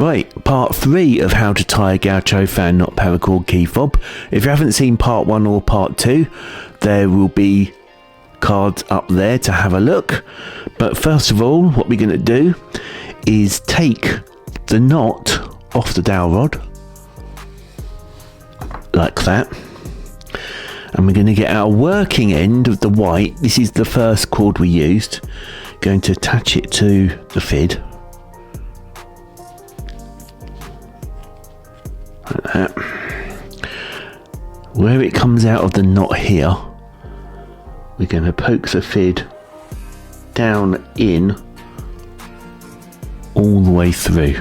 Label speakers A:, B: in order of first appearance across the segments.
A: Right, part 3 of how to tie a Gaucho Fan Knot Paracord key fob. If you haven't seen part 1 or part 2, there will be cards up there to have a look. But first of all, what we're going to do is take the knot off the dowel rod, like that. And we're going to get our working end of the white. This is the first cord we used. Going to attach it to the fid. Like that. Where it comes out of the knot here, we're going to poke the fid down in all the way through,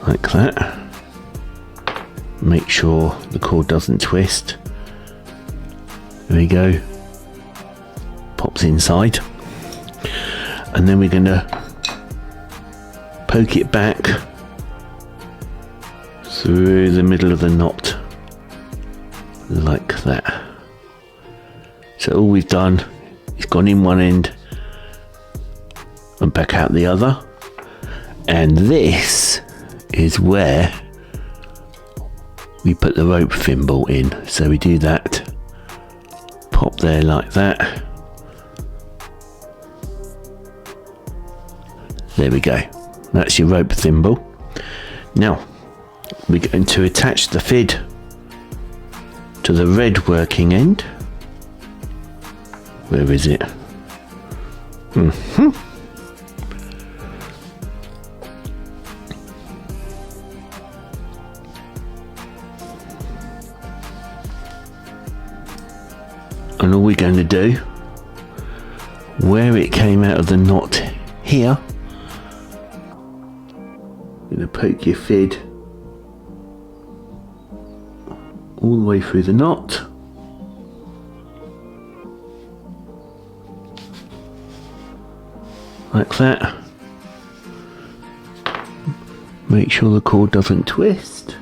A: like that. Make sure the cord doesn't twist. There we go. Pops inside. And then we're going to poke it back through the middle of the knot, like that. So all we've done is gone in one end and back out the other. And this is where we put the rope thimble in. So we do that, pop there like that. There we go. That's your rope thimble. Now we're going to attach the fid to the red working end. Where is it? And all we're going to do, where it came out of the knot here, you're going to poke your fid all the way through the knot. Like that. Make sure the cord doesn't twist.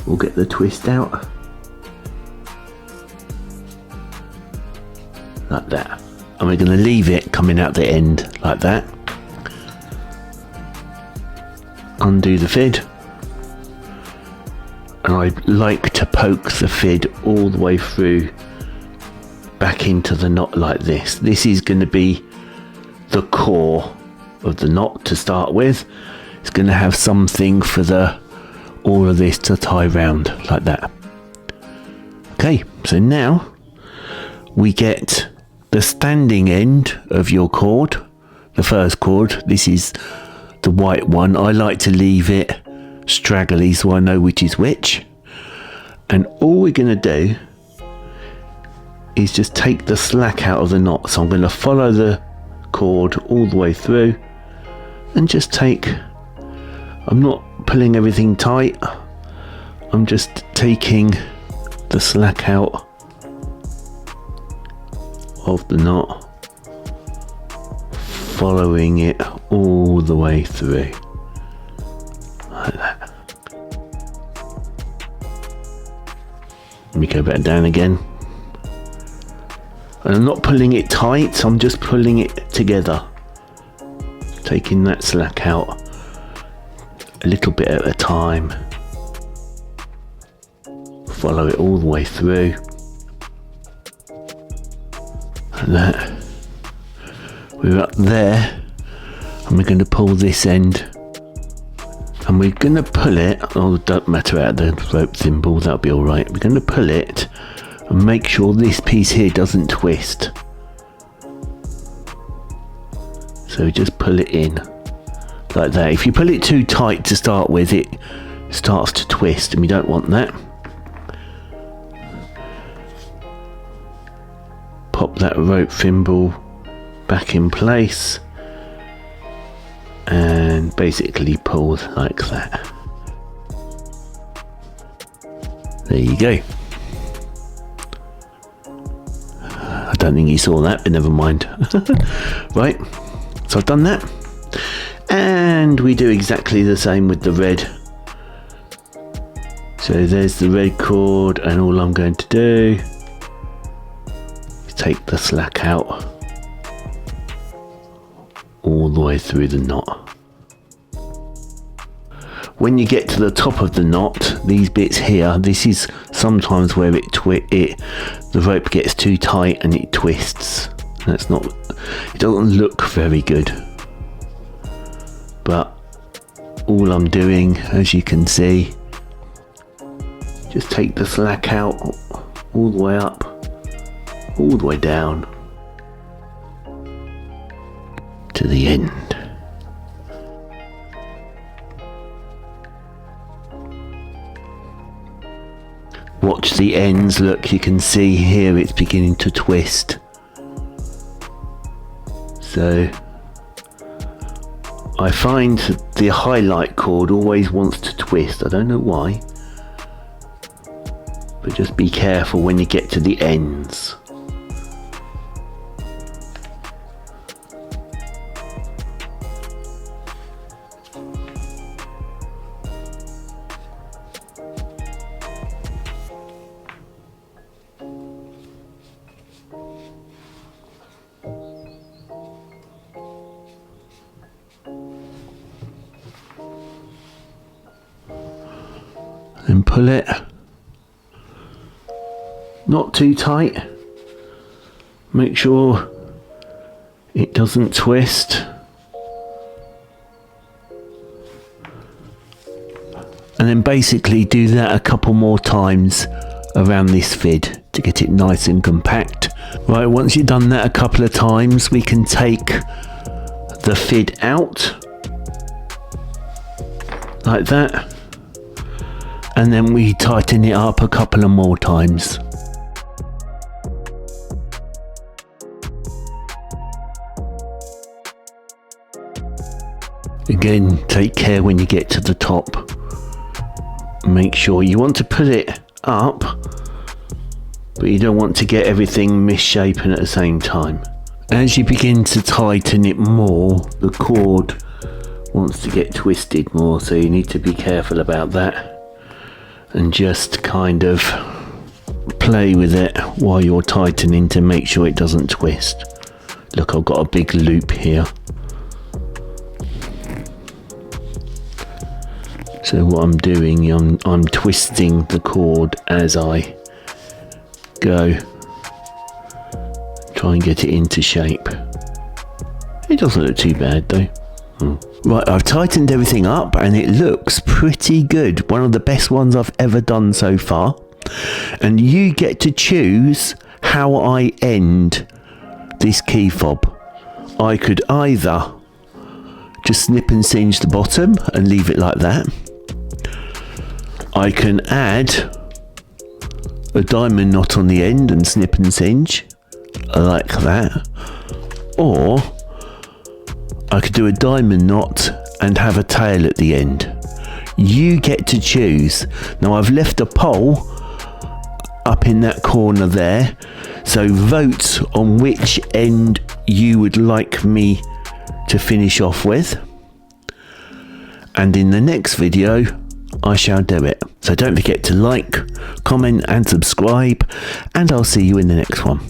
A: We'll get the twist out. Like that. And we're going to leave it coming out the end like that. Undo the fid. And I like to poke the fid all the way through back into the knot like this. This is going to be the core of the knot to start with. It's going to have something for all of this to tie round like that. Okay, so now we get the standing end of your cord, the first cord. This is the white one. I like to leave it straggly so I know which is which. And all we're going to do is just take the slack out of the knot. So I'm going to follow the cord all the way through and just take, I'm not pulling everything tight, I'm just taking the slack out of the knot, following it all the way through like that. Let me go back down again. And I'm not pulling it tight, I'm just pulling it together, taking that slack out a little bit at a time. Follow it all the way through like that. We're up there and we're going to pull this end and we're going to pull it, oh, don't matter out the rope thimble, that'll be alright. We're going to pull it and make sure this piece here doesn't twist. So just pull it in like that. If you pull it too tight to start with, it starts to twist and we don't want that. Pop that rope thimble back in place and basically pull like that. There you go. I don't think you saw that, but never mind. Right, so I've done that. And we do exactly the same with the red. So there's the red cord, and all I'm going to do is take the slack out all the way through the knot. when you get to the top of the knot, these bits here, this is sometimes where the rope gets too tight and it twists. It doesn't look very good. But all I'm doing, as you can see, just take the slack out all the way up, all the way down to the end. Watch the ends, look, you can see here it's beginning to twist. So I find the highlight cord always wants to twist. I don't know why, but just be careful when you get to the ends. And pull it, not too tight, make sure it doesn't twist, and then basically do that a couple more times around this fid to get it nice and compact. Right, once you've done that a couple of times, we can take the fid out like that, and then we tighten it up a couple of more times. Again, take care when you get to the top. Make sure you want to put it up, but you don't want to get everything misshapen at the same time. As you begin to tighten it more, the cord wants to get twisted more, so you need to be careful about that. And just kind of play with it while you're tightening to make sure it doesn't twist. Look, I've got a big loop here. So what I'm doing, I'm twisting the cord as I go. Try and get it into shape. It doesn't look too bad though. Right, I've tightened everything up and it looks pretty good. One of the best ones I've ever done so far. And you get to choose how I end this key fob. I could either just snip and singe the bottom and leave it like that. I can add a diamond knot on the end and snip and singe like that. Or I could do a diamond knot and have a tail at the end. You get to choose. Now I've left a poll up in that corner there, so vote on which end you would like me to finish off with, and in the next video I shall do it. So don't forget to like, comment and subscribe, and I'll see you in the next one.